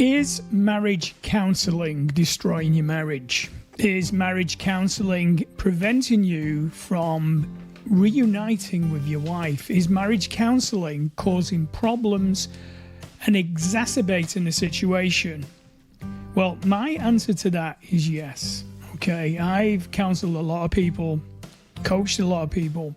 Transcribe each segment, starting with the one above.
Is marriage counselling destroying your marriage? Is marriage counselling preventing you from reuniting with your wife? Is marriage counselling causing problems and exacerbating the situation? Well, my answer to that is yes. Okay, I've counselled a lot of people, coached a lot of people,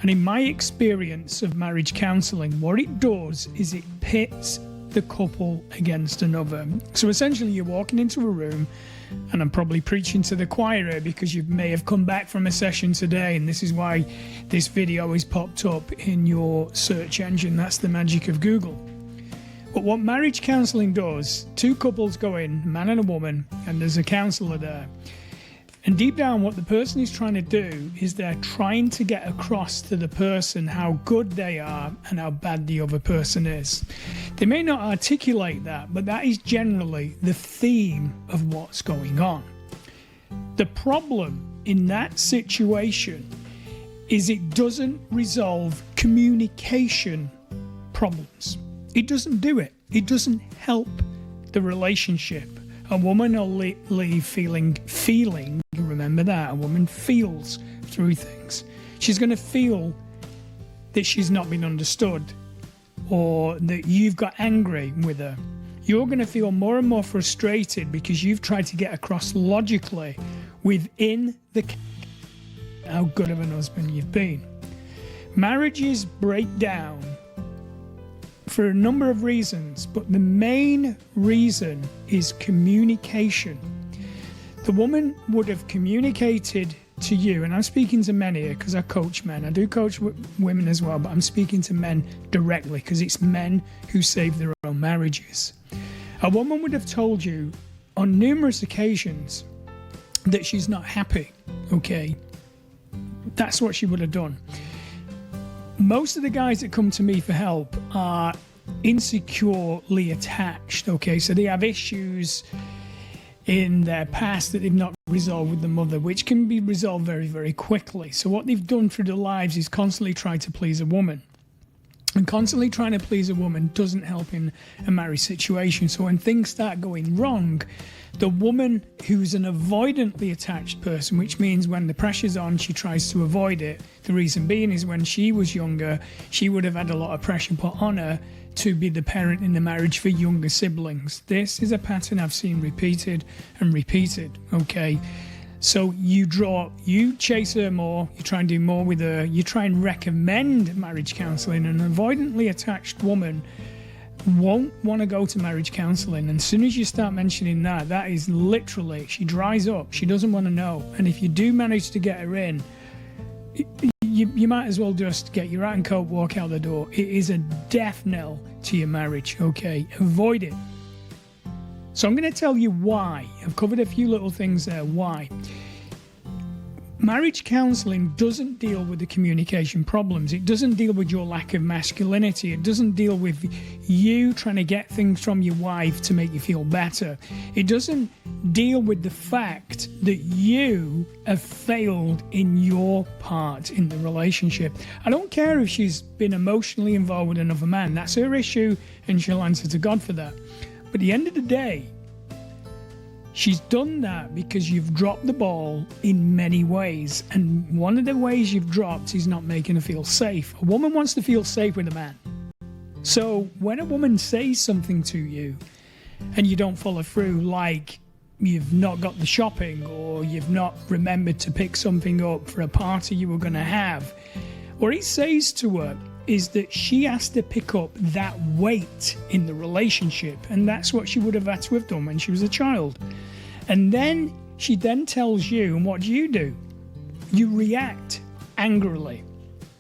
and in my experience of marriage counselling, what it does is it pits the couple against another. So essentially you're walking into a room, and I'm probably preaching to the choir here because you may have come back from a session today, and this is why this video is popped up in your search engine. That's the magic of Google. But what marriage counselling does, two couples go in, a man and a woman, and there's a counsellor there. And deep down what the person is trying to do is they're trying to get across to the person how good they are and how bad the other person is. They may not articulate that, but that is generally the theme of what's going on. The problem in that situation is it doesn't resolve communication problems. It doesn't do it. It doesn't help the relationship. A woman will leave feeling, remember that, a woman feels through things. She's going to feel that she's not been understood or that you've got angry with her. You're going to feel more and more frustrated because you've tried to get across logically within the how good of an husband you've been. Marriages break down for a number of reasons, but the main reason is communication. The woman would have communicated to you, and I'm speaking to men here because I coach men. I do coach women as well, but I'm speaking to men directly because it's men who save their own marriages. A woman would have told you on numerous occasions that she's not happy, okay? That's what she would have done. Most of the guys that come to me for help are insecurely attached, okay? So they have issues in their past that they've not resolved with the mother, which can be resolved very, very quickly. So what they've done through their lives is constantly try to please a woman. And constantly trying to please a woman doesn't help in a marriage situation. So when things start going wrong, the woman who's an avoidantly attached person, which means when the pressure's on, she tries to avoid it. The reason being is when she was younger, she would have had a lot of pressure put on her to be the parent in the marriage for younger siblings. This is a pattern I've seen repeated and repeated, okay? So you chase her more, you try and do more with her, you try and recommend marriage counselling. An avoidantly attached woman won't want to go to marriage counselling. And as soon as you start mentioning that, that is literally, she dries up, she doesn't want to know. And if you do manage to get her in, you might as well just get your hat and coat, walk out the door. It is a death knell to your marriage, okay? Avoid it. So I'm going to tell you why. I've covered a few little things there. Why? Marriage counselling doesn't deal with the communication problems. It doesn't deal with your lack of masculinity. It doesn't deal with you trying to get things from your wife to make you feel better. It doesn't deal with the fact that you have failed in your part in the relationship. I don't care if she's been emotionally involved with another man. That's her issue, and she'll answer to God for that. But at the end of the day, she's done that because you've dropped the ball in many ways. And one of the ways you've dropped is not making her feel safe. A woman wants to feel safe with a man. So when a woman says something to you and you don't follow through, like you've not got the shopping or you've not remembered to pick something up for a party you were going to have, what he says to her is that she has to pick up that weight in the relationship, and that's what she would have had to have done when she was a child. And then she then tells you, and what do? You react angrily.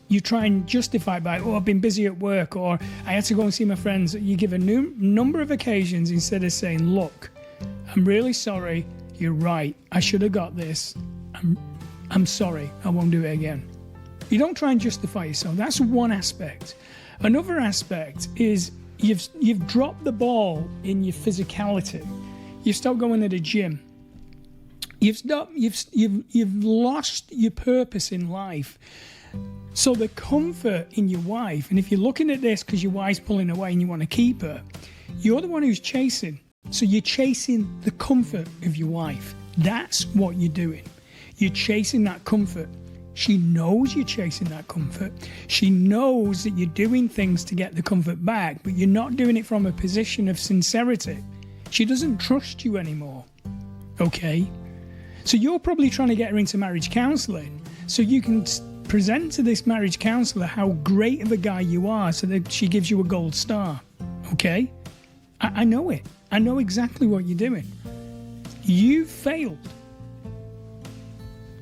You try and justify by, I've been busy at work, or I had to go and see my friends. You give a number of occasions instead of saying, look, I'm really sorry, you're right, I should have got this, I'm sorry, I won't do it again. You don't try and justify yourself. That's one aspect. Another aspect is you've dropped the ball in your physicality. You've stopped going to the gym. You've lost your purpose in life. So the comfort in your wife, and if you're looking at this because your wife's pulling away and you want to keep her, You're the one who's chasing. So you're chasing the comfort of your wife. That's what you're doing. You're chasing that comfort. She knows you're chasing that comfort. She knows that you're doing things to get the comfort back, but you're not doing it from a position of sincerity. She doesn't trust you anymore. Okay? So you're probably trying to get her into marriage counselling so you can present to this marriage counsellor how great of a guy you are so that she gives you a gold star. Okay? I know it. I know exactly what you're doing. You failed.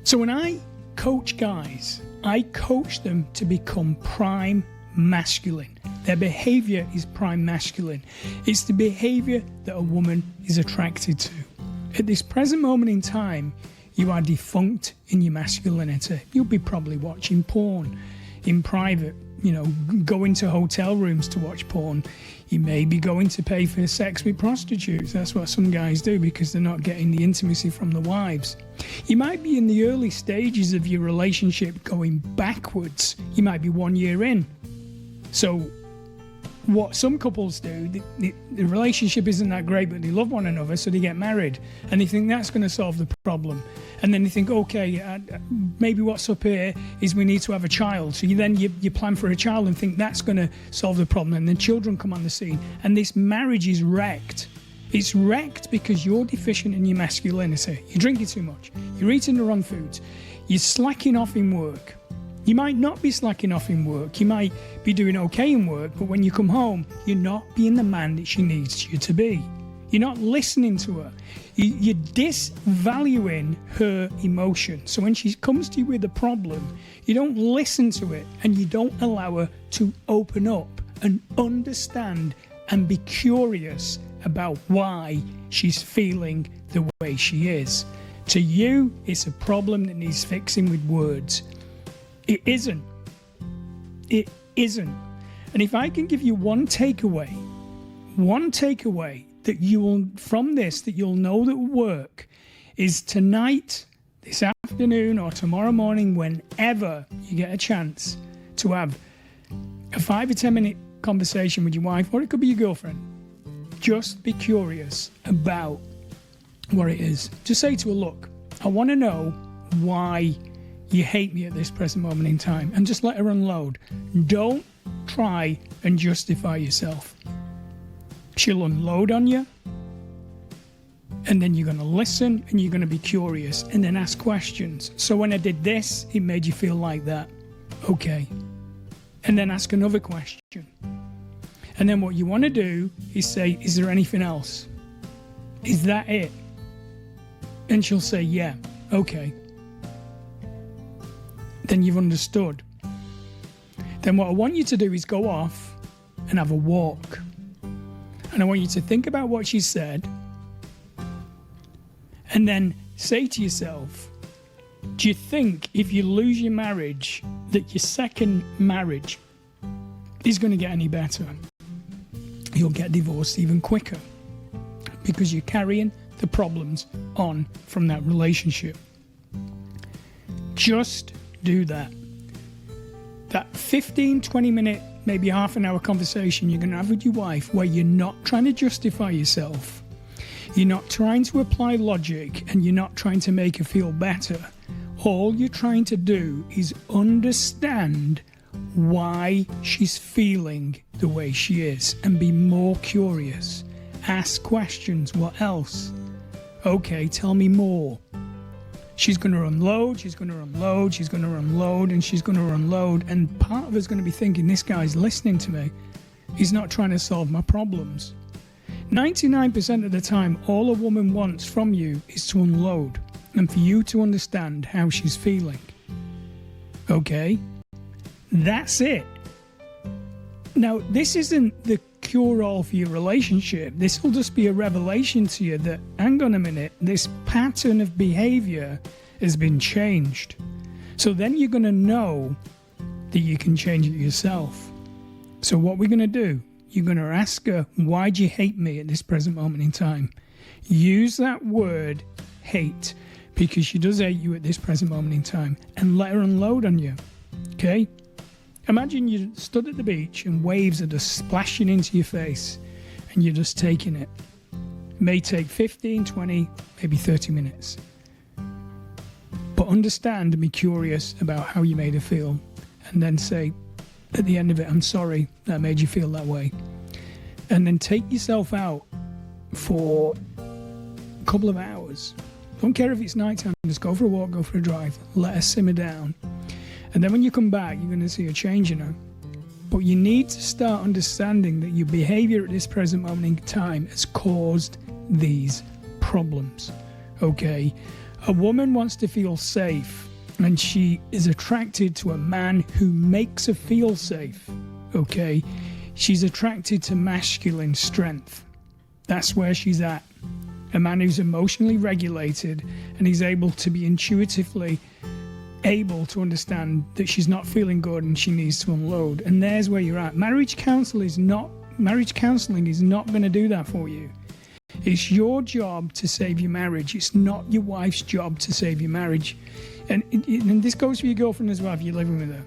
So when I coach guys, I coach them to become prime masculine. Their behavior is prime masculine. It's the behavior that a woman is attracted to. At this present moment in time, you are defunct in your masculinity. You'll be probably watching porn in private, going to hotel rooms to watch porn. You may be going to pay for sex with prostitutes. That's what some guys do because they're not getting the intimacy from the wives. You might be in the early stages of your relationship going backwards. You might be 1 year in. So what some couples do, the relationship isn't that great, but they love one another, so they get married. And they think that's going to solve the problem. And then they think, okay, maybe what's up here is we need to have a child. So you plan for a child and think that's going to solve the problem. And then children come on the scene. And this marriage is wrecked. It's wrecked because you're deficient in your masculinity. You're drinking too much. You're eating the wrong foods. You're slacking off in work. You might not be slacking off in work. You might be doing okay in work, but when you come home, you're not being the man that she needs you to be. You're not listening to her. You're disvaluing her emotion. So when she comes to you with a problem, you don't listen to it and you don't allow her to open up and understand and be curious about why she's feeling the way she is. To you, it's a problem that needs fixing with words. It isn't. It isn't. And if I can give you one takeaway that you will, from this, that you'll know that will work, is tonight, this afternoon, or tomorrow morning, whenever you get a chance to have a 5 or 10 minute conversation with your wife, or it could be your girlfriend, just be curious about what it is. Just say to her, look, I want to know why you hate me at this present moment in time, and just let her unload. Don't try and justify yourself. She'll unload on you, and then you're going to listen and you're going to be curious and then ask questions. So when I did this, it made you feel like that. Okay. And then ask another question. And then what you want to do is say, is there anything else? Is that it? And she'll say, yeah. Okay. Then you've understood. Then what I want you to do is go off and have a walk. And I want you to think about what she said and then say to yourself, do you think if you lose your marriage that your second marriage is going to get any better? You'll get divorced even quicker because you're carrying the problems on from that relationship. Just do that. That 15, 20 minute, maybe half an hour conversation you're going to have with your wife where you're not trying to justify yourself. You're not trying to apply logic and you're not trying to make her feel better. All you're trying to do is understand why she's feeling the way she is and be more curious. Ask questions. What else? Okay, tell me more. She's going to unload, she's going to unload, she's going to unload, and she's going to unload. And part of her's going to be thinking, this guy's listening to me. He's not trying to solve my problems. 99% of the time, all a woman wants from you is to unload and for you to understand how she's feeling. Okay? That's it. Now, this isn't the cure-all for your relationship. This will just be a revelation to you that, hang on a minute, this pattern of behavior has been changed. So then you're going to know that you can change it yourself. So what we're going to do, you're going to ask her, why do you hate me at this present moment in time? Use that word, hate, because she does hate you at this present moment in time, and let her unload on you. Okay? Imagine you stood at the beach and waves are just splashing into your face and you're just taking it. It may take 15, 20, maybe 30 minutes. But understand and be curious about how you made her feel, and then say at the end of it, I'm sorry that made you feel that way. And then take yourself out for a couple of hours. Don't care if it's nighttime, just go for a walk, go for a drive, let her simmer down. And then when you come back, you're going to see a change in her. But you need to start understanding that your behavior at this present moment in time has caused these problems. Okay? A woman wants to feel safe, and she is attracted to a man who makes her feel safe. Okay? She's attracted to masculine strength. That's where she's at. A man who's emotionally regulated, and he's able to be intuitively able to understand that she's not feeling good and she needs to unload. And there's where you're at. Marriage counselling is not going to do that for you. It's your job to save your marriage. It's not your wife's job to save your marriage. And this goes for your girlfriend as well if you're living with her.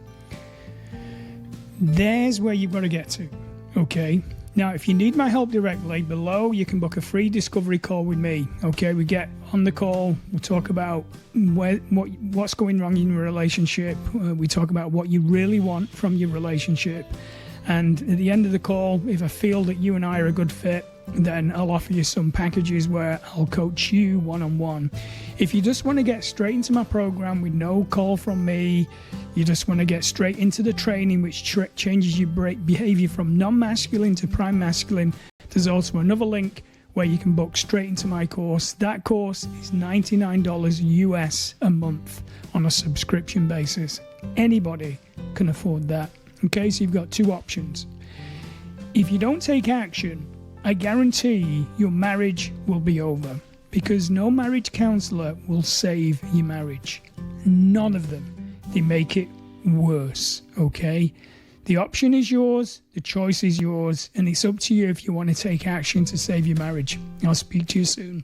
There's where you've got to get to. Okay? Now, if you need my help directly, below you can book a free discovery call with me. Okay, we get on the call, we'll talk about what's going wrong in your relationship. We talk about what you really want from your relationship. And at the end of the call, if I feel that you and I are a good fit, then I'll offer you some packages where I'll coach you one-on-one. If you just want to get straight into my program with no call from me, you just want to get straight into the training, which changes your behavior from non-masculine to prime masculine, there's also another link where you can book straight into my course. That course is $99 US a month on a subscription basis. Anybody can afford that. Okay, so you've got two options. If you don't take action, I guarantee your marriage will be over, because no marriage counselor will save your marriage. None of them. They make it worse, okay? The option is yours, the choice is yours, and it's up to you if you want to take action to save your marriage. I'll speak to you soon.